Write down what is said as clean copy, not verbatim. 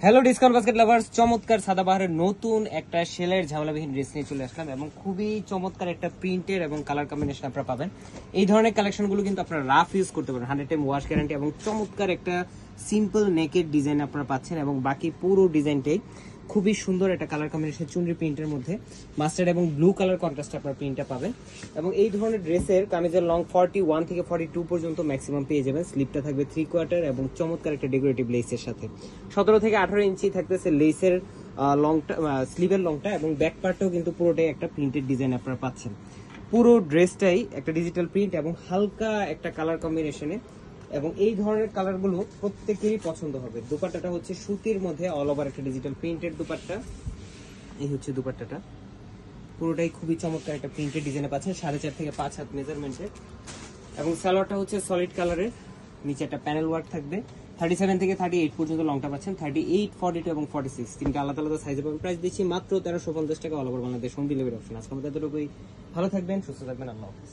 Hello discount basket lovers, চমৎকার সাদাবাহারের নতুন একটা সেলের ঝামেলাবিহীন ড্রেস নিয়ে চলে আসলাম এবং খুবই চমৎকার একটা প্রিন্টের এবং কালার কম্বিনেশন আপনারা পাবেন। এই ধরনের কালেকশনগুলো কিন্তু আপনারা রাফ ইউজ করতে পারেন, 100 টাইম ওয়াশ গ্যারান্টি এবং চমৎকার একটা সিম্পল নেকের ডিজাইন আপনারা পাচ্ছেন এবং বাকি পুরো ডিজাইনটাই খুবই সুন্দর একটা কালার কম্বিনেশন চুনরি প্রিন্টের মধ্যে মাস্টার্ড এবং ব্লু কালার কন্ট্রাস্ট আপনারা প্রিন্টটা পাবেন। এবং এই ধরনের ড্রেসের কামিজের লং 41 থেকে 42 পর্যন্ত ম্যাক্সিমাম পেয়ে যাবেন। স্লিপটা থাকবে 3/4 এবং চমৎকার একটা ডেকোরেটিভ লেসের সাথে 17 থেকে 18 ইঞ্চি থাকতেছে লেসের লংটা, স্লিভের লংটা এবং ব্যাক পার্টটাও কিন্তু পুরোটাই একটা প্রিন্টেড ডিজাইন আপনারা পাচ্ছেন। পুরো ড্রেসটাই একটা ডিজিটাল প্রিন্ট এবং হালকা একটা কালার কম্বিনেশনে এবং এই ধরনের কালারগুলো প্রত্যেকেরই পছন্দ হবে। দুপাট্টাটা হচ্ছে সুতির মধ্যে অল ওভার একটা ডিজিটাল প্রিন্টেড দুপাট্টা। এই হচ্ছে দুপাট্টাটা, পুরোটাই খুবই চমৎকার একটা প্রিন্টেড ডিজাইনে পাচ্ছেন 4.5 থেকে 5 হাত মেজারমেন্টের। এবং সালোয়ারটা হচ্ছে সলিড কালারের, নিচে একটা প্যানেল ওয়ার্ক থাকবে। 37 থেকে 38 পর্যন্ত লংটা পাচ্ছেন, 38, 42 এবং 46 তিনটা আলাদা আলাদা সাইজে পাবেন। প্রাইস দিচ্ছি মাত্র 1350 টাকা, all over Bangladesh home delivery option. আজকে আমাদের এতটুকুই, ভালো থাকবেন, সুস্থ থাকবেন, আল্লাহ হাফেজ।